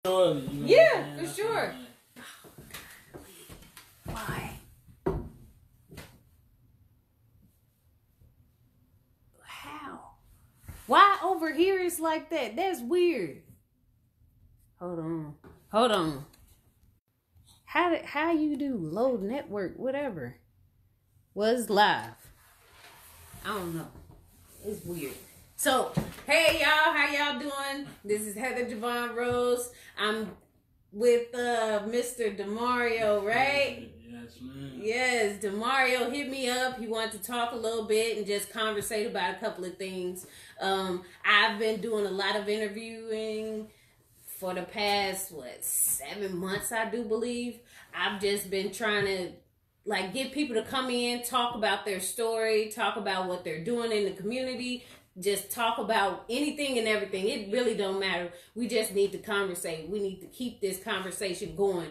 Surely, yeah, for sure. Why? How? Why over here is like that? That's weird. Hold on. How you do load network, whatever? Was live. I don't know. It's weird. So, hey y'all, how y'all doing? This is Heather Jevan Rose. I'm with Mr. Demario, right? Yes, man. Yes, Demario hit me up. He wanted to talk a little bit and just conversate about a couple of things. I've been doing a lot of interviewing for the past 7 months, I do believe. I've just been trying to get people to come in, talk about their story, talk about what they're doing in the community, just talk about anything and everything. It really don't matter. We just need to conversate. We need to keep this conversation going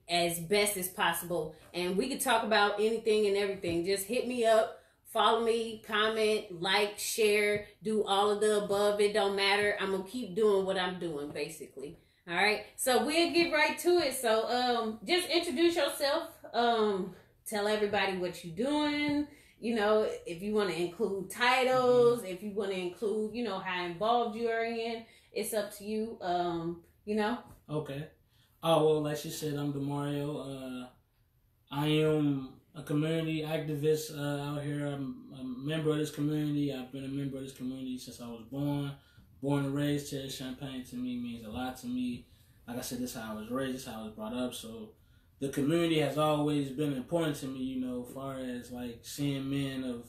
as best as possible. And we can talk about anything and everything. Just hit me up, follow me, comment, like, share, do all of the above. It don't matter. I'm going to keep doing what I'm doing, basically. All right. So we'll get right to it. So just introduce yourself. Tell everybody what you're doing. If you want to include titles, if you want to include, how involved you are in, it's up to you. Okay. Oh, well, like she said, I'm Demario. I am a community activist out here. I'm a member of this community. I've been a member of this community since I was born. Born and raised here. Champagne to me means a lot to me. Like I said, this is how I was raised, this is how I was brought up. So the community has always been important to me, as far as seeing men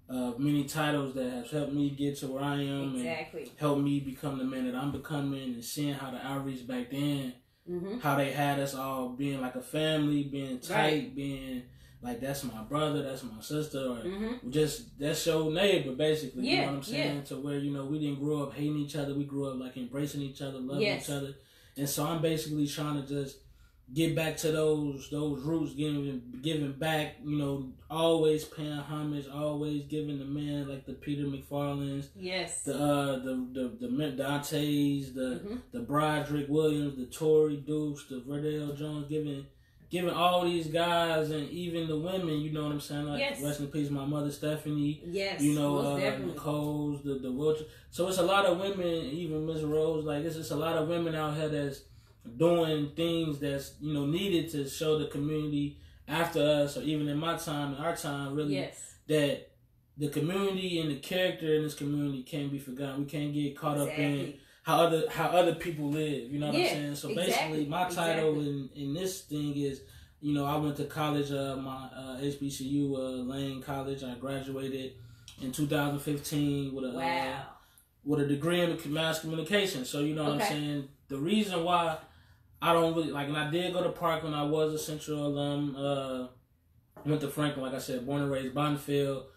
of many titles that have helped me get to where I am. Exactly. And helped me become the man that I'm becoming, and seeing how the outreach back then, how they had us all being like a family, being tight, right, being like, that's my brother, that's my sister, or just that's your neighbor, basically. Yeah, you know what I'm saying? Yeah. To where, we didn't grow up hating each other. We grew up embracing each other, loving each other. And so I'm basically trying to just get back to those roots, giving back, always paying homage, always giving the man like the Peter McFarlanes, the Dantes, the Broderick Williams, the Tory Dukes, the Verdell Jones, giving all these guys, and even the women, you know what I'm saying? Rest in peace, my mother Stephanie. Yes. Nicole's, the Wiltshire. So it's a lot of women, even Miss Rose. It's just a lot of women out here that's doing things that's needed to show the community after us, or even in our time, really, that the community and the character in this community can't be forgotten. We can't get caught up in how other people live. You know what I'm saying? So basically, my title in this thing is, I went to college, my HBCU, Lane College. I graduated in 2015 with a degree in mass communication. So you know what I'm saying. The reason why I don't really and I did go to Parkland. I was a Central alum. Went to Franklin, like I said, born and raised Bonneville.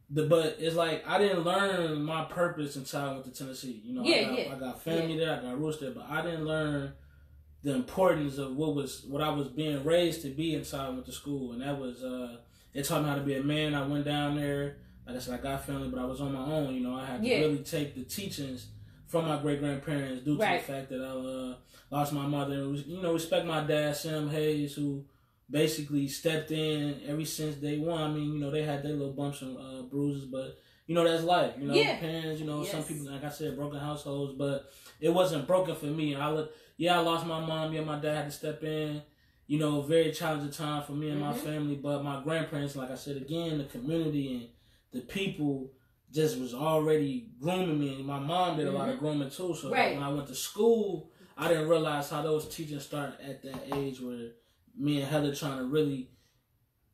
But it's I didn't learn my purpose until I went to Tennessee. I got family there, I got roots there, but I didn't learn the importance of what I was being raised to be until I went to school. And that was it taught me how to be a man. I went down there, like I said, I got family, but I was on my own. I had to really take the teachings from my great grandparents due to the fact that I lost my mother. And, respect my dad, Sam Hayes, who basically stepped in ever since day one. I mean, they had their little bumps and bruises, but that's life. Parents, some people, like I said, broken households, but it wasn't broken for me. I lost my mom. Yeah, my dad had to step in. Very challenging time for me and my family, but my grandparents, like I said again, the community and the people just was already grooming me, and my mom did a lot of grooming too. So when I went to school, I didn't realize how those teachers start at that age where me and Heather trying to really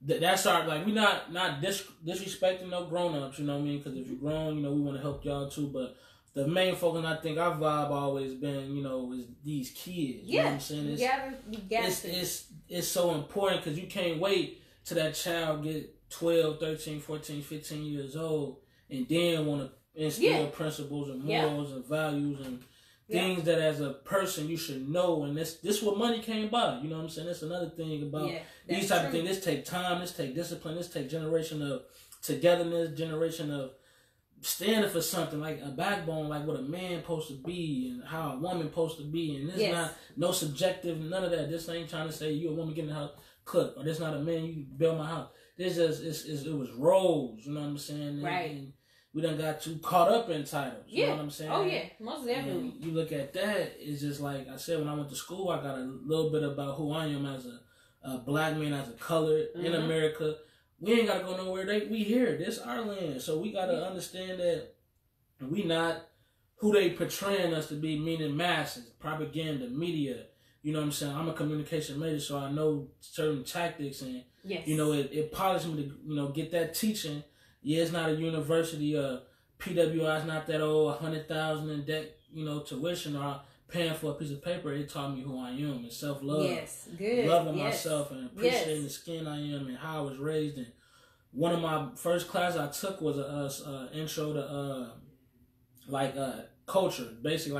that started we not disrespecting no grown ups, you know what I mean? Because if you're grown, we want to help y'all too. But the main focus, I think our vibe always been, is these kids. You know what I'm saying? It's so important because you can't wait till that child get 12, 13, 14, 15 years old and then want to instill principles and morals and values and things that as a person you should know. And this what money can't buy. You know what I'm saying? That's another thing about these type of things. This take time. This take discipline. This take generation of togetherness, generation of standing for something, like a backbone, like what a man supposed to be and how a woman supposed to be. And this not no subjective, none of that. This ain't trying to say you a woman getting the house cooked, or this not a man, you build my house. This just, it was roles, you know what I'm saying? And, right. And we done got too caught up in titles, you know what I'm saying? Oh, yeah, most definitely. And you look at that, it's just like I said, when I went to school, I got a little bit about who I am as a black man, as a colored in America. We ain't got to go nowhere. We here. This our land. So we got to understand that we not who they portraying us to be, meaning masses, propaganda, media. You know what I'm saying? I'm a communication major, so I know certain tactics, and you know, it polished me to, you know, get that teaching. Yeah, it's not a university. PWI is not that old, $100,000 in debt, you know, tuition, or paying for a piece of paper. It taught me who I am and self-love. Yes, good. Loving myself and appreciating the skin I am and how I was raised. And one of my first classes I took was a intro to culture, basically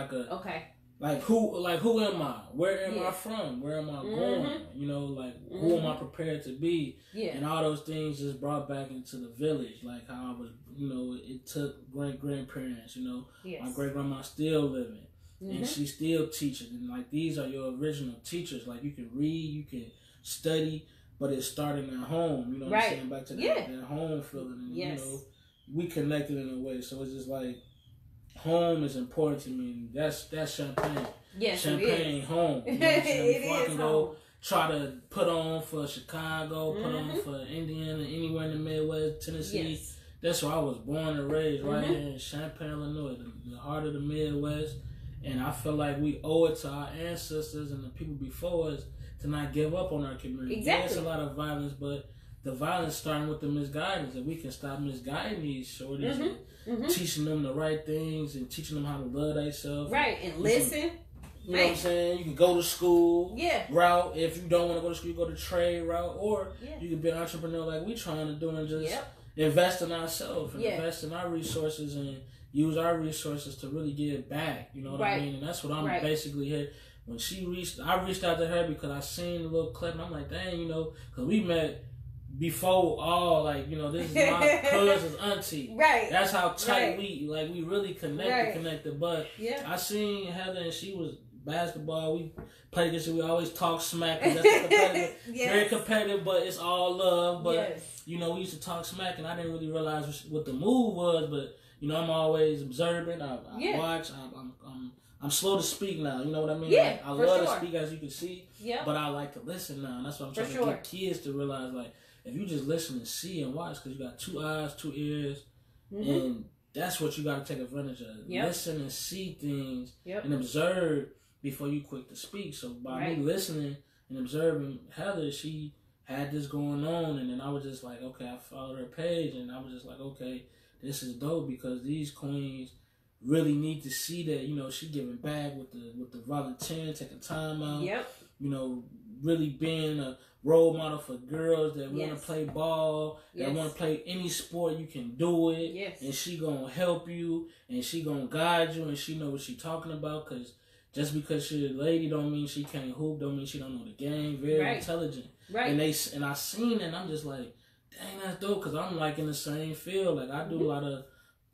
like who am I? Where am I from? Where am I going? You know, like who am I prepared to be? Yeah. And all those things just brought back into the village, like how I was, you know, it took great grandparents, you know, my great grandma still living. And she still teaching, and like these are your original teachers. Like you can read, you can study, but it's starting at home. You know what I'm saying? Back to that home feeling, and you know, we connected in a way. So it's just like home is important to me. That's Champaign. Yes, Champaign home. You know what I'm saying? Before I can go try to put on for Chicago, put on for Indiana, anywhere in the Midwest, Tennessee. Yes. That's where I was born and raised, right here in Champaign, Illinois, the heart of the Midwest. And I feel like we owe it to our ancestors and the people before us to not give up on our community. Exactly. Yeah, it's a lot of violence, but the violence starting with the misguidance. If we can stop misguiding these shorties and teaching them the right things and teaching them how to love themselves. Right, and listen. You know what I'm saying? You can go to school route. If you don't want to go to school, you go to trade route. Or you can be an entrepreneur like we trying to do and just invest in ourselves and invest in our resources and use our resources to really give back. You know what I mean? And that's what I'm basically here. When I reached out to her because I seen the little clip and I'm like, dang, you know, because we met before all, like, you know, this is my cousin's auntie. Right. That's how tight we really connected. But I seen Heather and she was basketball. We played against it. We always talk smack. That's competitive. Very competitive, but it's all love. But, you know, we used to talk smack and I didn't really realize what the move was, but you know, I'm always observant. I watch. I'm slow to speak now. You know what I mean? Yeah, I love to speak, as you can see. Yeah. But I like to listen now. And that's what I'm trying to get kids to realize. Like, if you just listen and see and watch, because you got 2 eyes, 2 ears, and that's what you got to take advantage of. Listen and see things and observe before you quick to speak. So by me listening and observing Heather, she had this going on, and then I was just like, okay, I followed her page, and I was just like, okay, this is dope because these queens really need to see that, you know, she giving back with the volunteering, taking time out. You know, really being a role model for girls that want to play ball, that want to play any sport. You can do it, and she gonna help you, and she gonna guide you, and she know what she talking about. Cause just because she's a lady don't mean she can't hoop, don't mean she don't know the game. Very intelligent, and I seen it, and I'm just like, dang, that's dope, because I'm like in the same field. Like I do a lot of,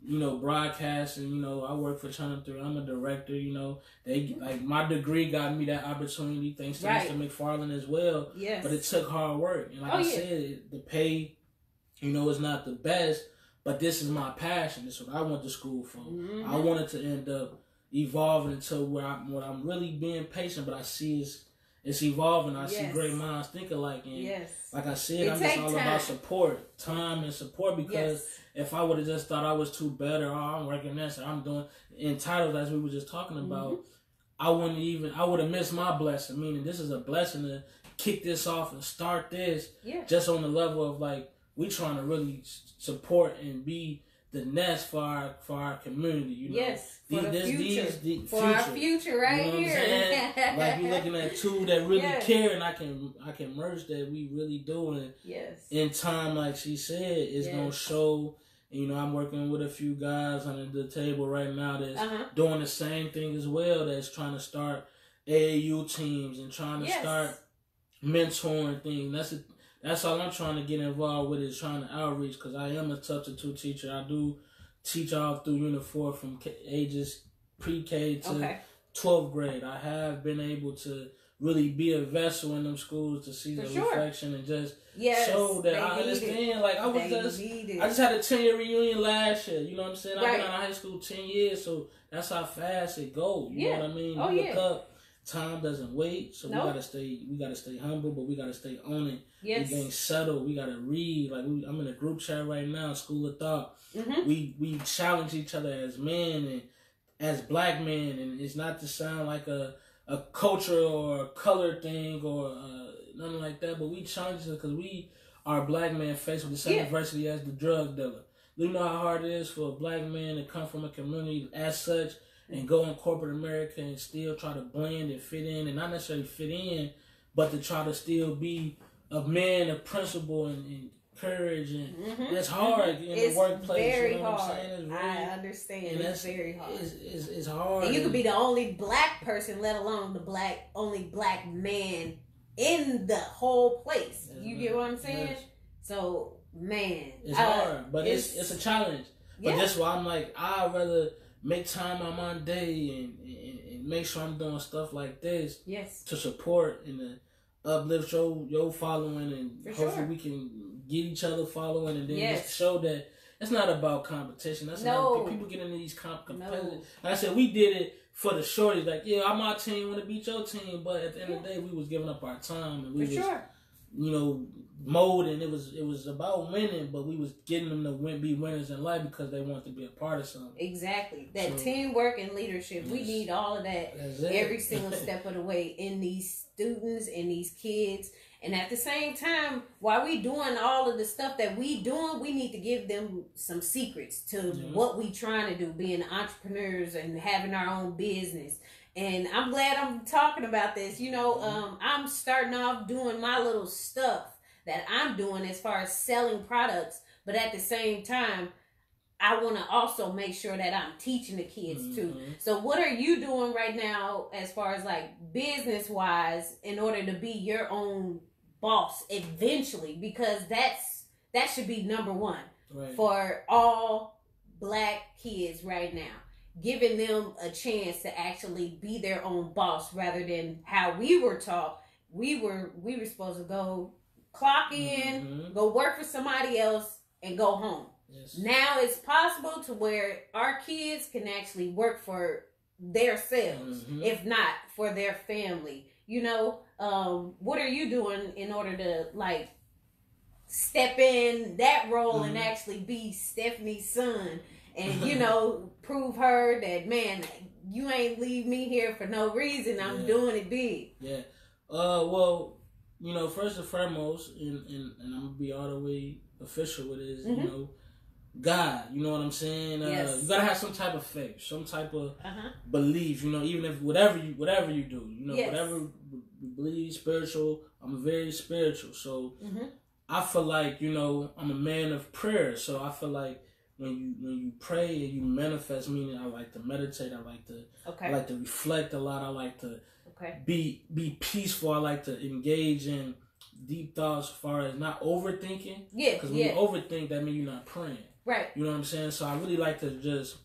you know, broadcasting. You know, I work for Channel 3. I'm a director. You know, they like my degree got me that opportunity thanks to Mr. McFarland as well. Yes. But it took hard work, and like I said, the pay, you know, is not the best. But this is my passion. This is what I went to school for. I wanted to end up evolving into where I'm really being patient. But I see it's evolving. I see great minds think alike. And like I said, I'm just all about support, time and support. Because if I would have just thought I was too better, or I'm working this, or I'm doing entitled, as we were just talking about, I would have missed my blessing. Meaning, this is a blessing to kick this off and start this just on the level of like, we trying to really support and be the nest for our community, you know. For the future. For our future, right, you know here. Like you're looking at two that really care, and I can merge that we really doing. In time, like she said, it's gonna show. You know, I'm working with a few guys under the table right now that's doing the same thing as well. That's trying to start AAU teams and trying to start mentoring things. That's all I'm trying to get involved with, is trying to outreach, because I am a substitute teacher. I do teach all through Unit 4 from ages pre-K to Okay. 12th grade. I have been able to really be a vessel in them schools to see the reflection and just show that I understand. Like I just had a 10-year reunion last year. You know what I'm saying? I've been out of high school 10 years, so that's how fast it goes. You know what I mean? Oh, you look up, time doesn't wait, so we gotta stay humble, but we gotta stay on it. Yes. We being subtle. We gotta read. Like I'm in a group chat right now, School of Thought. Mm-hmm. We challenge each other as men and as black men, and it's not to sound like a culture or a color thing or nothing like that, but we challenge it because we are black men faced with the same adversity as the drug dealer. You know how hard it is for a black man to come from a community as such and go in corporate America and still try to blend and fit in, and not necessarily fit in, but to try to still be a man of principle and courage, and it's hard in the workplace. Very you know hard. What I'm saying? It's really, I understand. It's very hard. It's hard. And you could be the only black person, let alone the only black man in the whole place. You get what I'm saying? Yes. So, man, it's hard, but it's a challenge. But that's why I'm like, I'd rather make time on my day and make sure I'm doing stuff like this to support and to uplift your following, and hopefully we can get each other following, and then just show that it's not about competition. That's not people get into these competitive. Like I said, we did it for the shorties. Like, I'm our team, want to beat your team, but at the end of the day, we was giving up our time, and we was molding. It was about winning, but we was getting them to be winners in life because they want to be a part of something. Exactly. That teamwork and leadership. We need all of that every single step of the way in these students and these kids. And at the same time, while we doing all of the stuff that we doing, we need to give them some secrets to what we trying to do, being entrepreneurs and having our own business. And I'm glad I'm talking about this. I'm starting off doing my little stuff that I'm doing as far as selling products. But at the same time, I want to also make sure that I'm teaching the kids too. So what are you doing right now as far as like business wise in order to be your own boss eventually? Because that should be number one for all black kids right now. Giving them a chance to actually be their own boss rather than how we were taught. We were supposed to go clock in, go work for somebody else, and go home. Yes. Now it's possible to where our kids can actually work for themselves, if not for their family. What are you doing in order to like step in that role and actually be Stephanie's son and prove her that, man, you ain't leave me here for no reason. I'm doing it big. Yeah. Well, first and foremost, and I'm gonna be all the way official with it, is God, you know what I'm saying? You gotta have some type of faith, some type of belief, even if whatever you do, whatever you believe, spiritual. I'm very spiritual, so I feel like I'm a man of prayer. So I feel like when you pray and you manifest, meaning I like to meditate, I like to reflect a lot, I like to be peaceful, I like to engage in deep thoughts as far as not overthinking. Because when you overthink, that means you're not praying. Right. You know what I'm saying? So I really like to just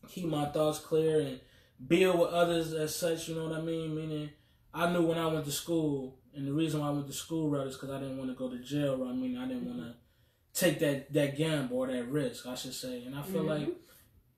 keep my thoughts clear and build with others as such, you know what I mean? Meaning, I knew when I went to school, and the reason why I went to school route is because I didn't want to go to jail. I mean, I didn't want to take that gamble or that risk, I should say. And I feel like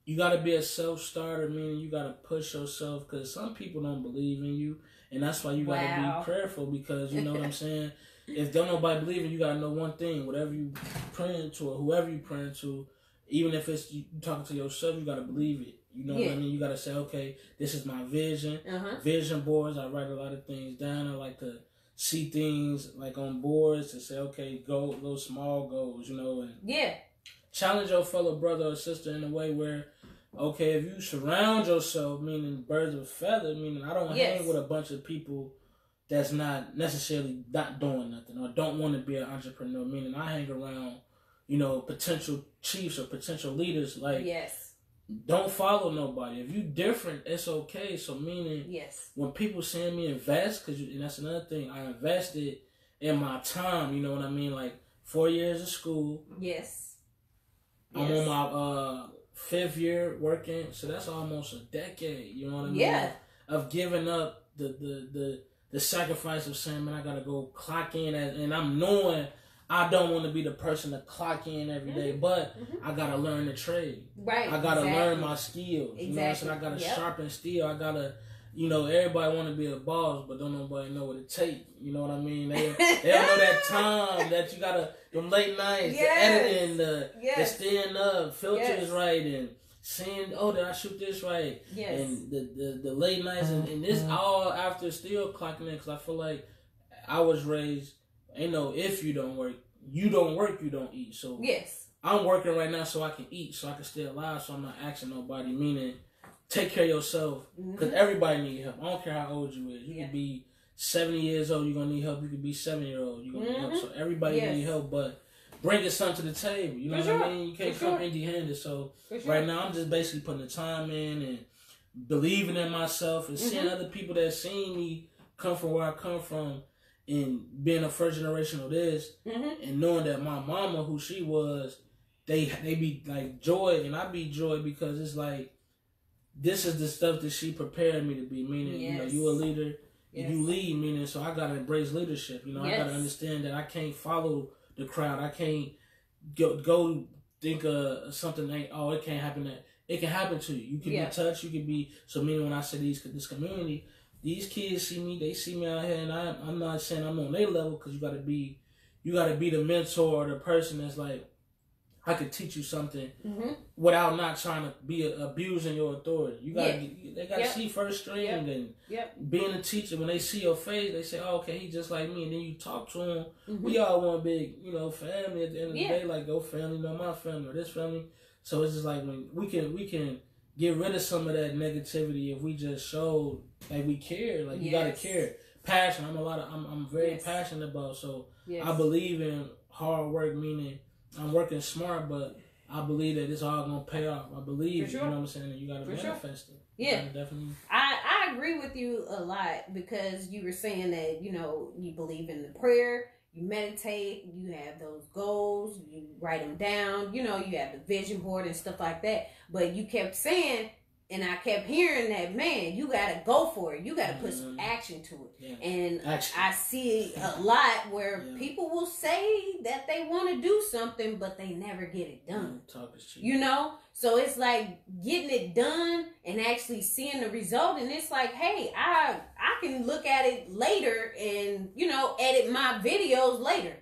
you got to be a self-starter, meaning you got to push yourself, because some people don't believe in you. And that's why you got to be prayerful, because you know what I'm saying? If don't nobody believe in you, you got to know one thing. Whatever you praying to or whoever you praying to, even if it's you talking to yourself, you got to believe it. You know what I mean? You got to say, okay, this is my vision. Vision boards, I write a lot of things down. I like to see things like on boards to say, okay, go those small goals, and challenge your fellow brother or sister in a way where, okay, if you surround yourself, meaning birds of a feather, meaning I don't hang with a bunch of people that's not necessarily not doing nothing or don't want to be an entrepreneur, meaning I hang around, potential chiefs or potential leaders. Like, don't follow nobody. If you different, it's okay. So meaning, when people seeing me invest, and that's another thing, I invested in my time. You know what I mean? Like 4 years of school. I'm on my 5th year working, so that's almost a decade. You know what I mean? Yeah. Of giving up the sacrifice of saying, man, I gotta go clock in, and I'm knowing I don't want to be the person to clock in every day, but I gotta learn the trade. Right. I gotta learn my skills. Exactly. You know what I'm saying? I gotta sharpen steel. I gotta, everybody want to be a boss, but don't nobody know what it takes. You know what I mean? They don't know that time that you gotta, them late nights, the editing, the staying up, filters right, and seeing, oh, did I shoot this right? Yes. And the late nights, and this all after still clocking in, because I feel like I was raised, ain't no if you don't work, you don't eat. So yes, I'm working right now so I can eat, so I can stay alive, so I'm not asking nobody, meaning take care of yourself, because everybody need help. I don't care how old you is. You could be 70 years old, you're going to need help. You could be 7-year-old, you're going to need help. So everybody need help, but bringing something to the table. You know what I mean? You can't come empty-handed. So right now I'm just basically putting the time in and believing in myself and seeing other people that seen me come from where I come from and being a first generation of this and knowing that my mama, who she was, they be like joy and I be joy because it's like, this is the stuff that she prepared me to be. Meaning, you a leader, you lead. Meaning, so I gotta embrace leadership. I gotta understand that I can't follow the crowd. I can't go think of something like, oh, it can't happen. That it can happen to you. You can be touched. You can be. So meaning, when I say this community, these kids see me. They see me out here, and I'm not saying I'm on their level because you gotta be the mentor or the person that's like, I could teach you something without not trying to be abusing your authority. You got they got to see first string and being a teacher. When they see your face, they say, "Oh, okay, he just like me." And then you talk to him. We all one big, family. At the end of the day, like your family, my family, or this family. So it's just like when we can get rid of some of that negativity if we just show like we care. Like you gotta care. Passion. I'm very passionate about. So I believe in hard work, meaning I'm working smart, but I believe that it's all gonna pay off. I believe, you know what I'm saying? You gotta manifest it. Yeah, definitely. I agree with you a lot because you were saying that you believe in the prayer, you meditate, you have those goals, you write them down. You have the vision board and stuff like that. But you kept saying, and I kept hearing that, man, you gotta go for it. You gotta put some action to it. Yeah. And I see a lot where people will say that they want to do something, but they never get it done. Talk is cheap. So it's like getting it done and actually seeing the result. And it's like, hey, I can look at it later and, edit my videos later,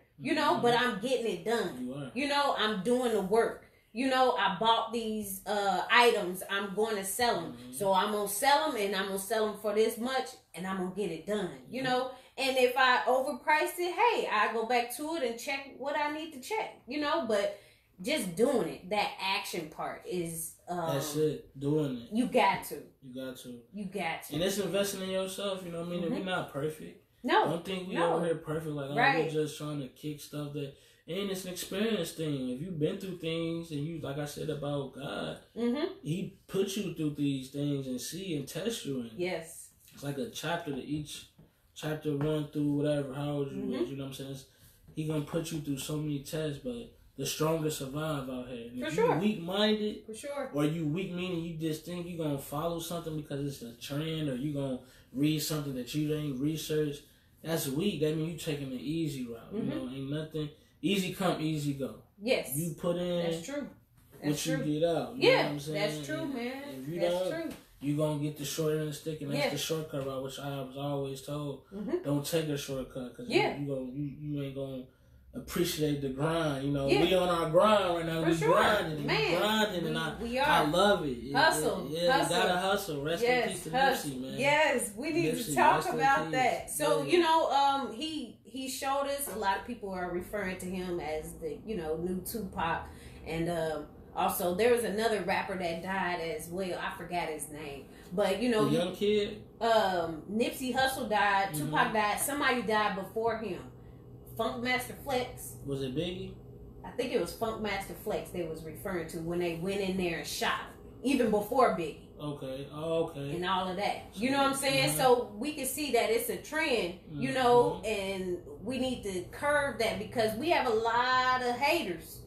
but I'm getting it done. You are. I'm doing the work. I bought these items. I'm going to sell them. So I'm going to sell them and I'm going to sell them for this much and I'm going to get it done, And if I overpriced it, hey, I go back to it and check what I need to check, But just doing it, that action part is... that's it, doing it. You got to. You got to. And it's investing in yourself, We're not perfect. No. Don't think we over here perfect. Like, we're just trying to kick stuff that... And it's an experience thing. If you've been through things and you, like I said about God, He puts you through these things and see and test you. And yes. It's like a chapter to each chapter run through whatever, how old you is, you know what I'm saying? He gonna put you through so many tests, but the strongest survive out here. And if you weak-minded, or you weak meaning you just think you're gonna follow something because it's a trend, or you gonna read something that you ain't researched, that's weak. That means you taking the easy route. Ain't nothing. Easy come, easy go. Yes. You put in. That's true. What you get out. You know what I'm saying? That's true, man. If you don't, you gonna get the short end of the stick, and that's the shortcut route, which I was always told. Don't take a shortcut, because you ain't gonna appreciate the grind. We on our grind right now. We grinding, and I love it. Hustle, you gotta hustle. Rest in peace to Nipsey, man. Yes, we need to talk about that. So he showed us. A lot of people are referring to him as the new Tupac, and also there was another rapper that died as well. I forgot his name, but the young kid. Nipsey Hussle died. Tupac died. Somebody died before him. Funkmaster Flex. Was it Biggie? I think it was Funkmaster Flex they was referring to when they went in there and shot him. Even before Biggie. Okay. Oh, okay. And all of that. You know what I'm saying? So we can see that it's a trend, and we need to curb that because we have a lot of haters.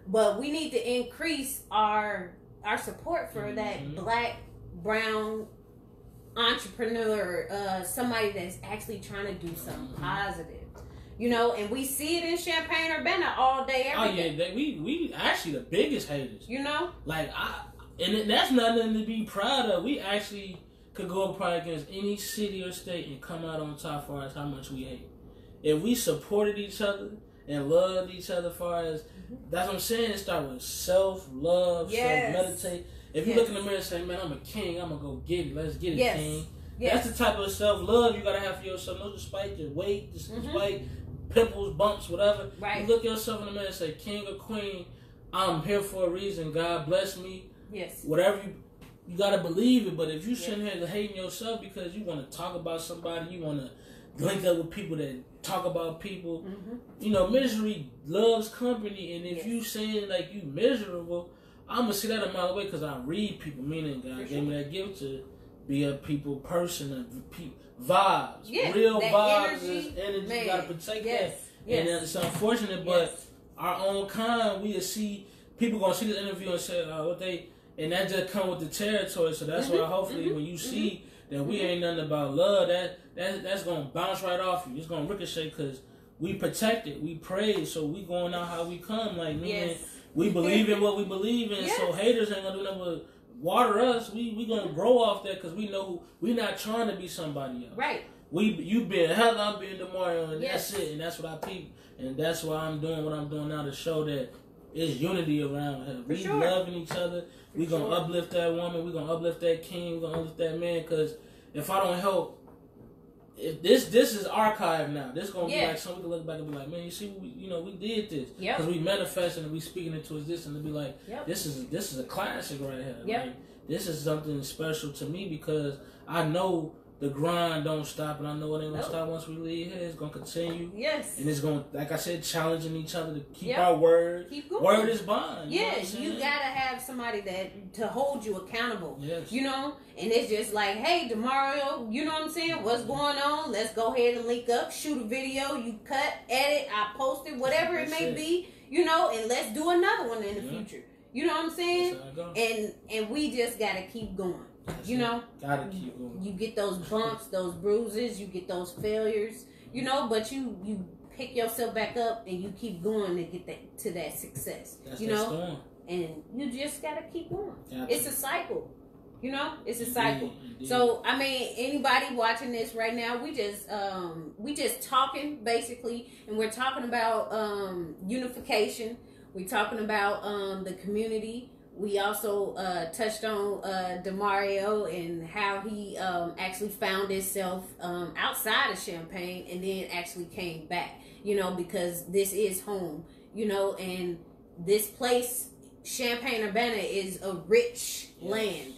But we need to increase our support for that black, brown entrepreneur, somebody that's actually trying to do something positive. You know, and we see it in Champaign-Urbana all day, every day. Yeah, we actually the biggest haters. You know? Like, that's nothing to be proud of. We actually could go up probably against any city or state and come out on top for us how much we hate. If we supported each other and loved each other far as, that's what I'm saying, it start with self-love, self-meditate. If you look in the mirror and say, man, I'm a king, I'm going to go get it. Let's get it, king. That's the type of self-love you got to have for yourself. No despite your weight, despite pimples, bumps, whatever. Right. You look yourself in the mirror and say, king or queen, I'm here for a reason. God bless me. Yes. Whatever you got to believe it. But if you sitting here hating yourself because you want to talk about somebody, you want to link up with people that talk about people, you know, misery loves company. And if you saying like you miserable, I'm going to see that a mile away because I read people, meaning God gave me that gift to be a people person and vibes. Real vibes is energy. Man. You got to protect that. And it's unfortunate, but our own kind, we see people going to see this interview and say, what they, and that just come with the territory. So that's why hopefully when you see that we ain't nothing about love, that's going to bounce right off you. It's going to ricochet because we protect it. We pray. So we going out how we come. Like, man, we believe in what we believe in. So haters ain't going to do nothing but water us. We going to grow off that because we know we not trying to be somebody else. Right. You being Heather, I'm being Demario, and that's it. And that's what I peep. And that's why I'm doing what I'm doing now to show that it's unity around her. We loving each other. We going to uplift that woman. We going to uplift that king. We going to uplift that man. Because if I don't help, if this is archived now. This going to be like something we can look back and be like, man, you see, we did this. Because we manifesting and we speaking into existence and be like, this is a classic right here. Like, this is something special to me because I know the grind don't stop, and I know it ain't gonna stop once we leave here. It's gonna continue. Yes. And it's gonna, like I said, challenging each other to keep our word. Keep going. Word is bond. Yes, you gotta have somebody that to hold you accountable. Yes. You know, and it's just like, hey, Demario, you know what I'm saying? What's going on? Let's go ahead and link up, shoot a video, you cut, edit, I post it, whatever it may be, you know, and let's do another one in the future. You know what I'm saying? And we just gotta keep going. You know, gotta keep going. You get those bumps, those bruises, you get those failures, you know, but you pick yourself back up and you keep going to get to that success. That's you know, storm. And you just gotta keep going. Gotcha. It's a cycle. You know, it's a cycle. Indeed. So I mean, anybody watching this right now, we just talking basically, and we're talking about unification. We're talking about the community. We also touched on Demario and how he actually found himself outside of Champaign and then actually came back, you know, because this is home, you know, and this place, Champaign-Urbana, is a rich land,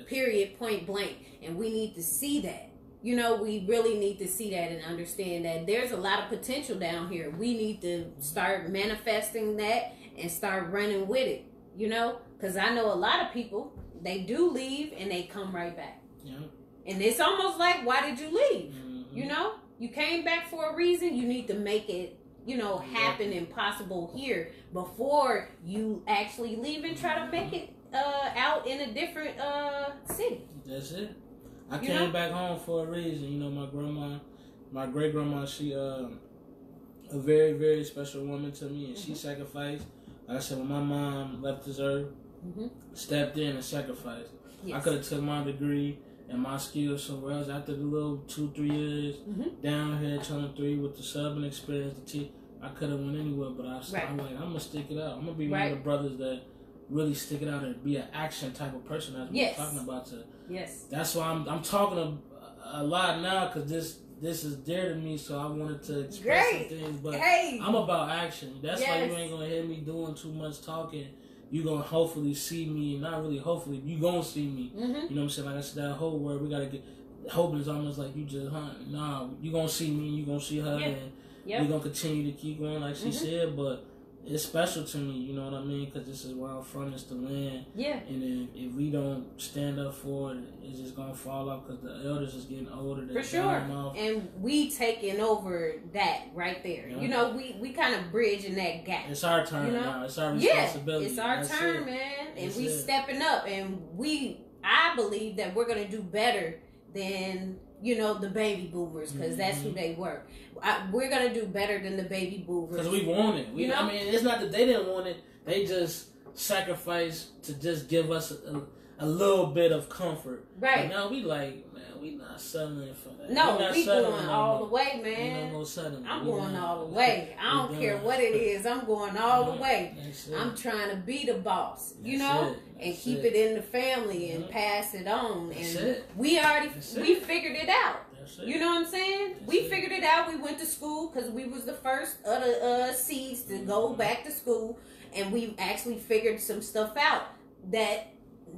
period, point blank. And we need to see that. You know, we really need to see that and understand that there's a lot of potential down here. We need to start manifesting that and start running with it, you know. Because I know a lot of people, they do leave and they come right back. Yeah. And it's almost like, why did you leave? Mm-hmm. You know, you came back for a reason. You need to make it, you know, happen and possible here before you actually leave and try to make it out in a different city. That's it. I came back home for a reason. You know, my great grandma, she a very, very special woman to me, and she sacrificed. Like I said, when my mom left this earth, stepped in and sacrificed. Yes. I could have took my degree and my skills somewhere else after the little 2-3 years down here, Channel 3 with the subbing experience. I could have went anywhere, but I'm like, I'm gonna stick it out. I'm gonna be one of the brothers that really stick it out and be an action type of person. That's what we're talking about. That's why I'm talking a lot now because this is dear to me. So I wanted to express some things, but I'm about action. That's why you ain't gonna hear me doing too much talking. You gonna hopefully see me, not really hopefully, you gonna see me. You know what I'm saying? Like I said, that whole word, we gotta get, hoping is almost like you just hunting. Nah, you gonna see me, you gonna see her, and we gonna continue to keep going like she said, but it's special to me, you know what I mean? Because this is where I'm from, it's the land. Yeah. And if we don't stand up for it, it's just going to fall off because the elders is getting older. For sure. And we taking over that right there. Yeah. You know, we kind of bridging that gap. It's our turn now. It's our responsibility. Yeah, it's our turn, man. And we stepping up. And I believe that we're going to do better than, you know, the baby boomers, because that's who they were. We're going to do better than the baby boomers. Because we want it. You know? I mean, it's not that they didn't want it. They just sacrificed to just give us a little bit of comfort. Right. But now we like, man, we not settling for that. No, we going all the way, man. No settling. I'm going all the way. I don't care what it is. I'm going all the way. I'm trying to be the boss, you know, and keep it in the family and pass it on. And we figured it out. You know what I'm saying? We figured it out. We went to school because we was the first of the seeds to go back to school, and we actually figured some stuff out that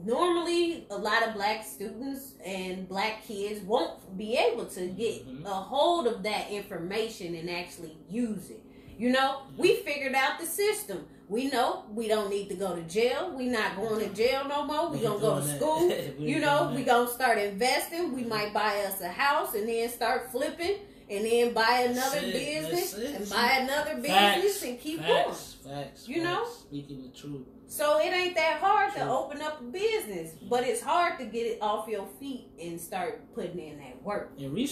normally a lot of black students and black kids won't be able to get a hold of that information and actually use it. You know, we figured out the system. We know we don't need to go to jail. We not going to jail no more. We gonna go to school. You know, we gonna start investing. We might buy us a house and then start flipping and then buy another business and buy another business and keep going. Facts. You know? Speaking the truth. So it ain't that hard to open up a business, but it's hard to get it off your feet and start putting in that work. And read.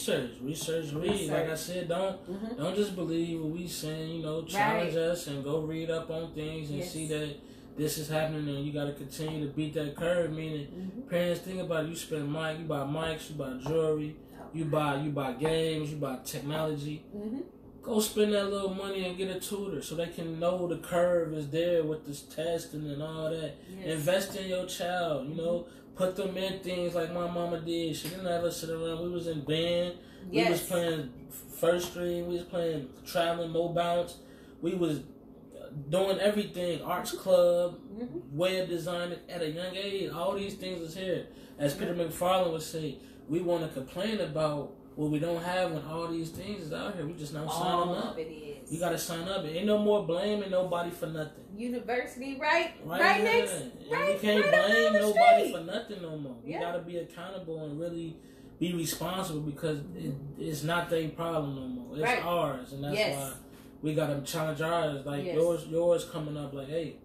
Like I said, don't just believe what we saying. You know, challenge us and go read up on things and see that this is happening, and you got to continue to beat that curve. Meaning, parents, think about it. You spend you buy mics, you buy jewelry, you buy games, you buy technology. Go spend that little money and get a tutor so they can know the curve is there with this testing and all that. Invest in your child, you know. Put them in things like my mama did. She didn't ever sit around. We was in band. We was playing first string. We was playing traveling, no bounce. We was doing everything. Arts club, web design at a young age. All these things is here. As Peter McFarlane would say, we want to complain about what we don't have when all these things is out here. We just not signing up. It is. You gotta sign up. Ain't no more blaming nobody for nothing. University, right next. We can't blame nobody for nothing no more. We gotta be accountable and really be responsible because it's not their problem no more. It's ours, and that's why we gotta challenge ours. Like yours coming up. Like, hey,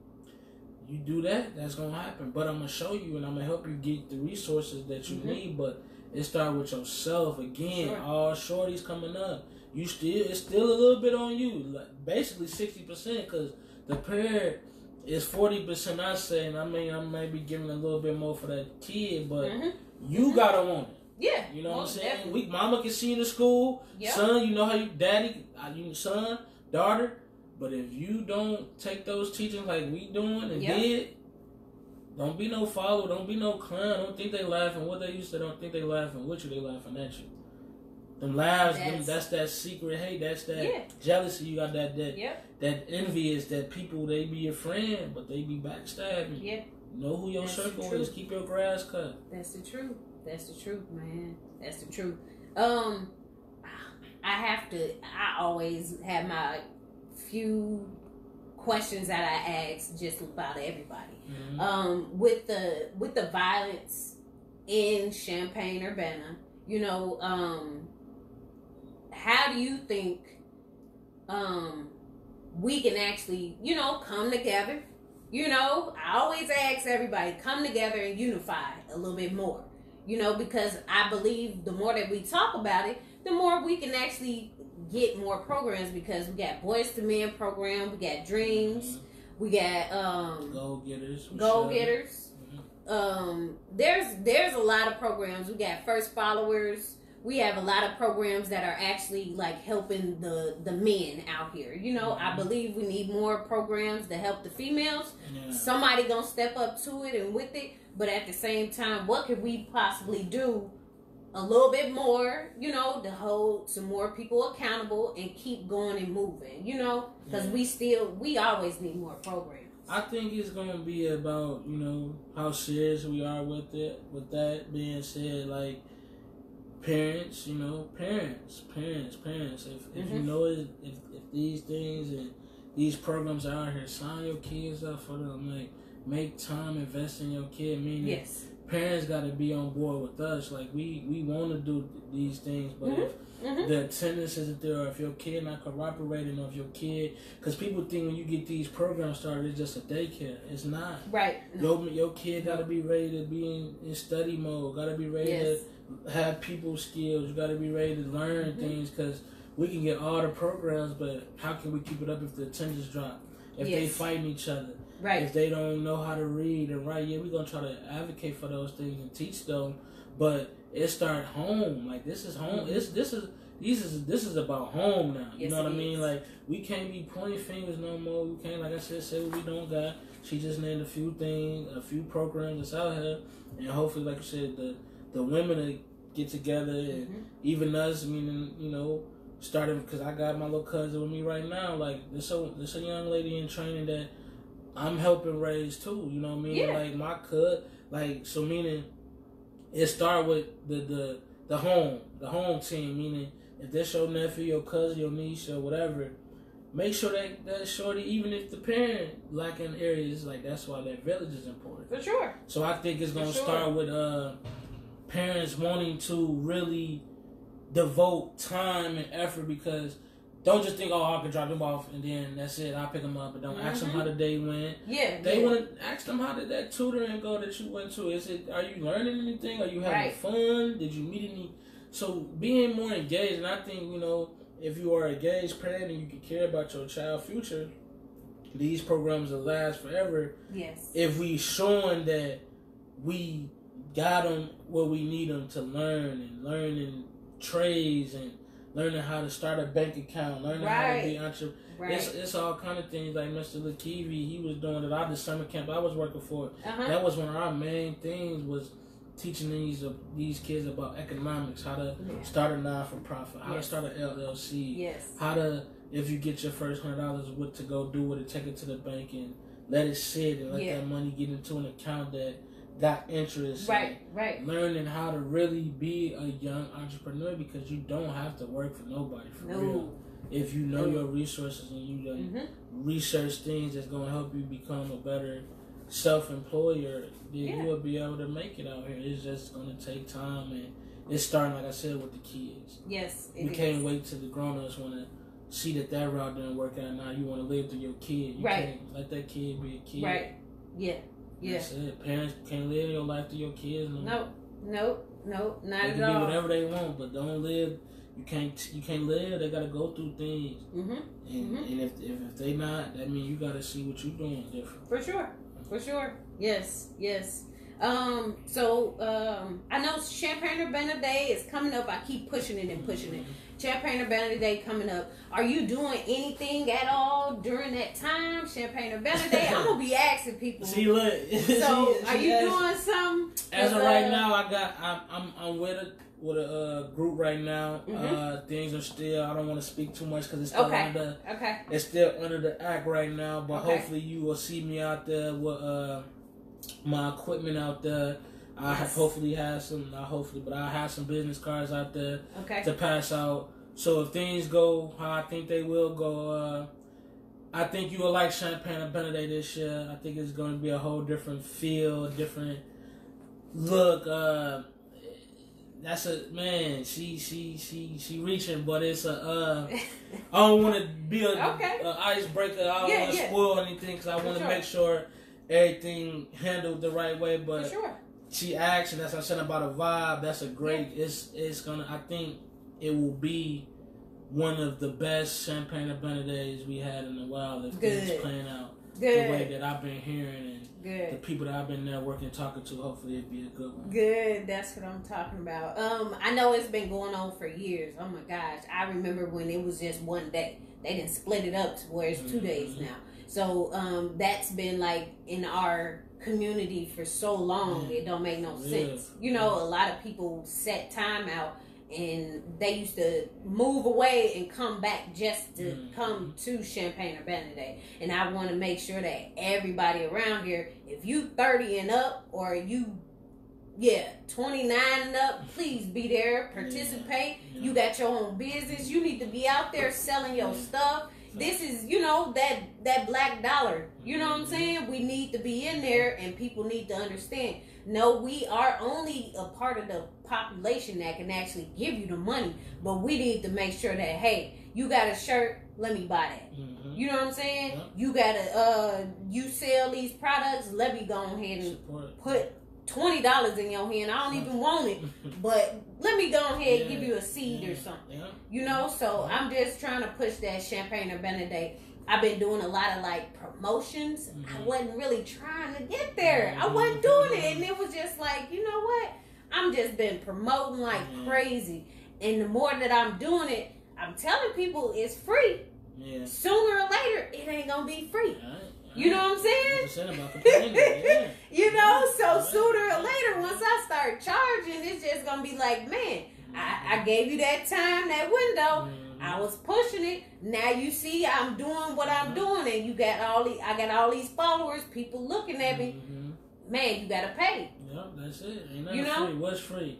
you do that's gonna happen. But I'm gonna show you and I'm gonna help you get the resources that you need. But it start with yourself again. All shorties coming up. It's still a little bit on you. Like basically 60% because the parent is 40%. I say, and I mean I may be giving a little bit more for that kid, but you gotta want it. Yeah, you know what I'm saying. Mama can see you to school. Son, you know how son, daughter. But if you don't take those teachings like we doing and did. Don't be no follower. Don't be no clown. Don't think they laughing. What they used to don't think they laughing with you. They laughing at you. Them laughs, that's that secret hate. That's that jealousy. You got that envy is that people, they be your friend, but they be backstabbing. Yeah. Know who your circle is. Keep your grass cut. That's the truth. That's the truth, man. That's the truth. I always have my few questions that I ask just about everybody. With the violence in Champaign-Urbana, you know, how do you think we can actually, you know, come together? You know, I always ask everybody, come together and unify a little bit more. You know, because I believe the more that we talk about it, the more we can actually get more programs, because we got Boys to Men program, we got Dreams, we got Go Getters. There's a lot of programs. We got First Followers. We have a lot of programs that are actually like helping the men out here. You know, I believe we need more programs to help the females. Somebody gonna step up to it and with it, but at the same time, what could we possibly do a little bit more, you know, to hold some more people accountable and keep going and moving, you know, because we always need more programs. I think it's going to be about, you know, how serious we are with it. With that being said, like, parents, you know, parents. If you know if these things and these programs are out here. Sign your kids up for them. Like, make time, invest in your kid. Meaning, yes, parents got to be on board with us. Like, we want to do these things, but if the attendance isn't there, or if your kid not cooperating, or if your kid, because people think when you get these programs started, it's just a daycare. It's not. Right. Your kid got to be ready to be in study mode. Got to be ready to have people skills. You got to be ready to learn things, because we can get all the programs, but how can we keep it up if the attendance drop? If they fighting each other? Right. If they don't know how to read and write, we're gonna try to advocate for those things and teach them. But it start home. Like, this is home. This is about home now. You know what I mean? Like, we can't be pointing fingers no more. We can't, like I said, say what we don't got. She just named a few things, a few programs that's out here, and hopefully, like you said, the women to get together, and even us. Meaning, you know, starting, because I got my little cousin with me right now. Like, this a young lady in training that I'm helping raise too. You know what I mean? Yeah. Like, my like, so meaning it start with the home team. Meaning, if that's your nephew, your cousin, your niece, or whatever, make sure that shorty, even if the parent lacking areas, like, that's why that village is important. For sure. So I think it's gonna start with parents wanting to really devote time and effort, because don't just think, oh, I can drop them off and then that's it, I'll pick them up, and don't ask them how the day went. Yeah. They want to ask them, how did that tutoring go that you went to? Are you learning anything? Are you having fun? Did you meet any? So being more engaged, and I think, you know, if you are an engaged parent and you can care about your child's future, these programs will last forever. Yes. If we showing that we got them where we need them to learning trades and learning how to start a bank account, learning how to be entrepreneur. It's all kind of things, like Mr. Lakivi, he was doing it. The summer camp I was working for, that was one of our main things, was teaching these kids about economics, how to start a non-for-profit, how to start an LLC, how to, if you get your first $100, what to go do with it, take it to the bank and let it sit and let that money get into an account that got interest. Right. Learning how to really be a young entrepreneur, because you don't have to work for nobody for real. If you know your resources and you research things that's going to help you become a better self-employer, then you'll be able to make it out here. It's just going to take time, and it's starting, like I said, with the kids. Yes, we can't wait till the grown-ups want to see that route didn't work out. Now you want to live through your kid. You can't let that kid be a kid. Right. Yeah. That's it. Parents can't live your life through your kids. No, not they at all. They can do whatever they want, but don't live. You can't live. They gotta go through things. And if they not, that means you gotta see what you're doing different. For sure. Yes. So I know Champagne Urbana Day is coming up. I keep pushing it. Champagne Urbana Day coming up. Are you doing anything at all during that time? Champagne Urbana Day. I'm gonna be asking people. See, look. So are you doing something? As of right now, I'm with a group right now. Things are still, I don't want to speak too much because it's still it's still under the act right now. But hopefully you will see me out there with my equipment out there. I hopefully have some, not hopefully, but I have some business cards out there to pass out. So if things go how I think they will go, I think you will like Champagne Urbana Day this year. I think it's going to be a whole different feel, different look. That's a man. She reaching, but it's a. I don't want to be a icebreaker. I don't want to spoil anything, because I want to make sure everything handled the right way. But she asked, and that's what I said about a vibe. That's a great. It's gonna. I think it will be one of the best Champagne Urbana Days we had in a while. If things playing out the way that I've been hearing, and the people that I've been there working, talking to, hopefully it'll be a good one. Good, that's what I'm talking about. I know it's been going on for years. Oh my gosh, I remember when it was just one day. They didn't split it up to where it's 2 days now. So that's been like in our community for so long, it don't make no sense. You know, a lot of people set time out, and they used to move away and come back just to come to Champagne Urbana Day. And I want to make sure that everybody around here, if you 30 and up, or you 29 and up, please be there, participate. You got your own business, you need to be out there selling your stuff. this is, you know, that black dollar. You know what I'm saying? We need to be in there, and people need to understand. No, we are only a part of the population that can actually give you the money, but we need to make sure that, hey, you got a shirt, let me buy that. Mm-hmm. You know what I'm saying? Yep. You got you sell these products, let me go ahead and put $20 in your hand. I don't even want it, but let me go ahead and give you a seed or something. Yeah. You know, so I'm just trying to push that Champagne or Benedict. I've been doing a lot of like promotions. Mm-hmm. I wasn't really trying to get there. Mm-hmm. I wasn't doing it, and it was just like, you know what? I'm just been promoting like crazy, and the more that I'm doing it, I'm telling people it's free. Yeah. Sooner or later, it ain't gonna be free. You know what I'm saying? You know, so sooner or later, once I start charging, it's just gonna be like, man, I gave you that time, that window. I was pushing it. Now you see I'm doing what I'm doing, and you got I got all these followers, people looking at me. Man, you gotta pay. Yep, that's it. Ain't nothing free. What's free?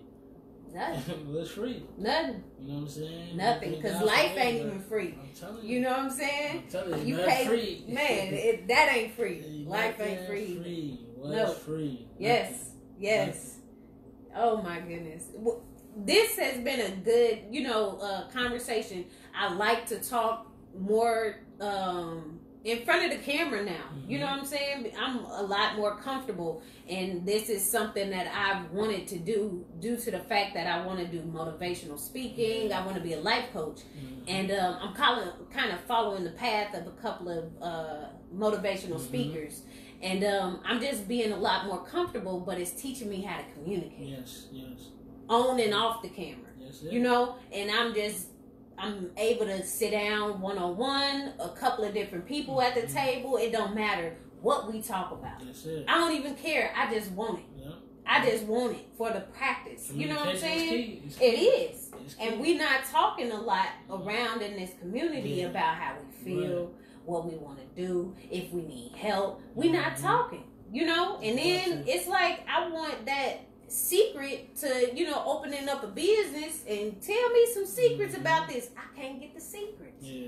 Nothing. What's free? Nothing. You know what I'm saying? Nothing, because life ain't even free. I'm telling you. You know what I'm saying? I'm telling you, pay free. Man, that ain't free. Life ain't free. What's free? Yes. Yes. Oh my goodness. This has been a good, you know, conversation. I like to talk more in front of the camera now. Mm-hmm. You know what I'm saying? I'm a lot more comfortable, and this is something that I've wanted to do due to the fact that I want to do motivational speaking. I want to be a life coach, and I'm kind of following the path of a couple of motivational speakers, and I'm just being a lot more comfortable. But it's teaching me how to communicate. Yes. On and off the camera. Yes, you know, and I'm able to sit down one-on-one, a couple of different people at the table. It don't matter what we talk about. That's it. I don't even care. I just want it. Yep. I just want it for the practice. You know what I'm saying? It is. And we're not talking a lot around in this community about how we feel, what we want to do, if we need help. We're not talking, you know? And then it's like, I want that secret to, you know, opening up a business, and tell me some secrets about this. I can't get the secrets. Yeah.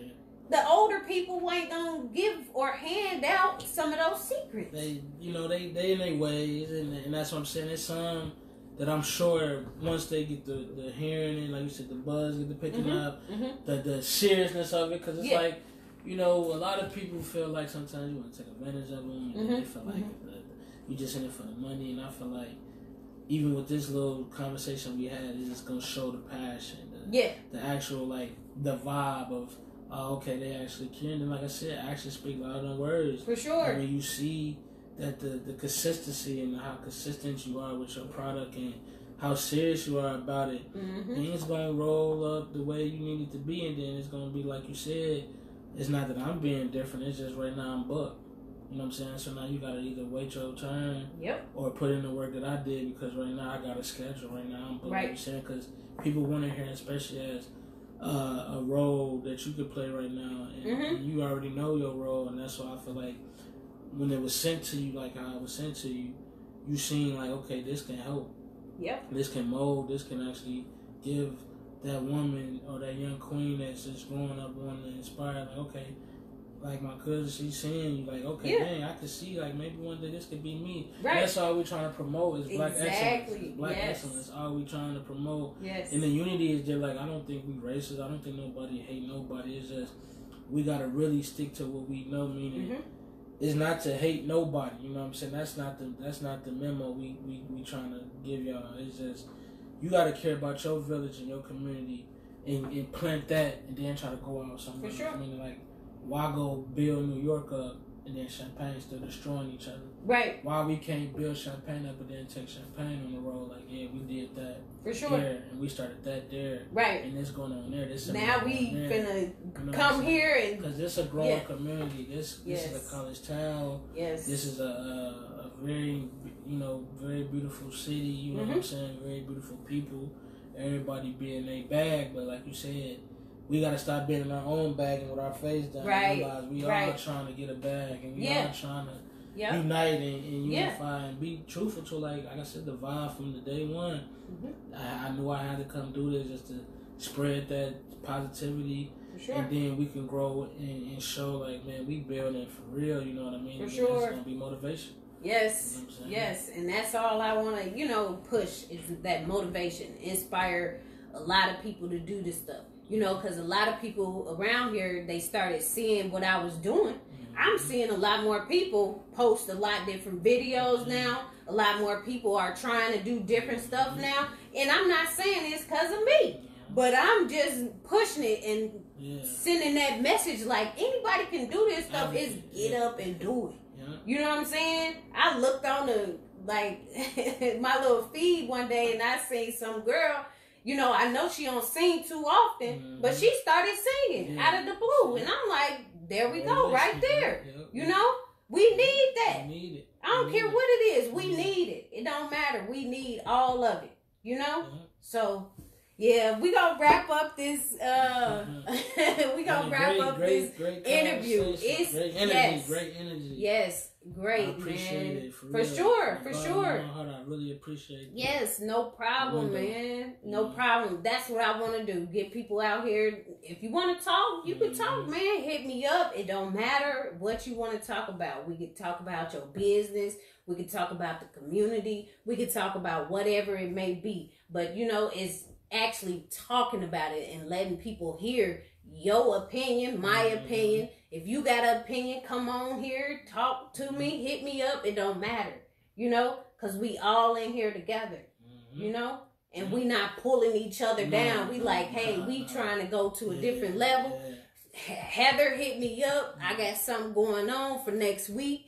The older people ain't gonna give or hand out some of those secrets. They in their ways, and that's what I'm saying. It's some that I'm sure once they get the hearing and, like you said, the buzz, get the picking up, the seriousness of it, because it's like, you know, a lot of people feel like sometimes you want to take advantage of them, and they feel like you just in it for the money, and I feel like even with this little conversation we had, it's just gonna show the passion, the actual, like, the vibe of, okay, they actually care. And like I said, actions speak louder than words. For sure. I mean, you see that the consistency and how consistent you are with your product and how serious you are about it, things gonna roll up the way you need it to be, and then it's gonna be like you said. It's not that I'm being different. It's just right now I'm booked. You know what I'm saying? So now you gotta either wait your turn, or put in the work that I did, because right now I got a schedule. Right now I'm booked. Like you said, because people want to hear, especially as a role that you could play right now, and you already know your role, and that's why I feel like when it was sent to you, like how it was sent to you, you seen like, okay, this can help. Yep. This can mold. This can actually give that woman or that young queen that's just growing up wanting to inspire. Like, okay. Like my cousin, she's seeing you like, okay, dang, I could see like maybe one day this could be me. Right. That's all we're trying to promote is black excellence. Black excellence. All we trying to promote. Yes. And the unity is just like, I don't think we racist. I don't think nobody hate nobody. It's just we gotta really stick to what we know. Meaning, it's not to hate nobody. You know what I'm saying? That's not the memo we trying to give y'all. It's just you gotta care about your village and your community and plant that, and then try to go out somewhere. For sure. I mean, like, why go build New York up and then Champagne still destroying each other? Right. Why we can't build Champagne up and then take Champagne on the road? Like, yeah, we did that. For sure. There, and we started that there. Right. And it's going on there. This now we finna come here and... Because this is a growing community. This is a college town. Yes. This is a very, very beautiful city. You know what I'm saying? Very beautiful people. Everybody be in their bag. But like you said, we gotta stop being in our own bag and with our face down. Right. Realize we all trying to get a bag, and we all trying to unite and unify and be truthful to, like I said, the vibe from the day one. I knew I had to come do this just to spread that positivity For sure. And then we can grow and show like, man, we building for real. You know what I mean? For sure. It's gonna be motivation. Yes, you know yes, and that's all I want to, push is that motivation, inspire a lot of people to do this stuff. Because a lot of people around here, they started seeing what I was doing. Mm-hmm. I'm seeing a lot more people post a lot different videos mm-hmm. now. A lot more people are trying to do different stuff mm-hmm. now. And I'm not saying it's because of me, but I'm just pushing it and sending that message like anybody can do this stuff. Is get up and do it. You know what I'm saying? I looked on my little feed one day and I seen some girl, I know she don't sing too often, mm-hmm. but she started singing out of the blue. And I'm like, there we go, right there. We need that. We need it. I don't care what it is. We need it. It don't matter. We need all of it, So, yeah, we gonna wrap up this. We gonna wrap up this interview. It's great energy, great energy. Yes, great, I appreciate it for sure. I really appreciate it. Yes, no problem, man. No problem. That's what I want to do. Get people out here. If you want to talk, you can talk, man. Hit me up. It don't matter what you want to talk about. We can talk about your business. We can talk about the community. We can talk about whatever it may be. But it's actually talking about it and letting people hear your opinion, my opinion. If you got an opinion, come on here, talk to me, hit me up. It don't matter, because we all in here together, and we not pulling each other down. We like, hey, we trying to go to a different level. Heather, hit me up. I got something going on for next week.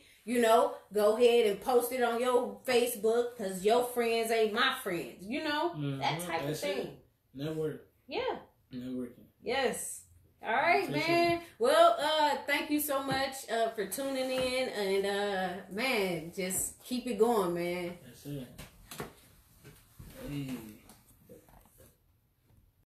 Go ahead and post it on your Facebook because your friends ain't my friends. That type of thing. It. Network. Yeah. Networking. Yes. All right, man. Well, thank you so much for tuning in. And, man, just keep it going, man. That's it. Hey.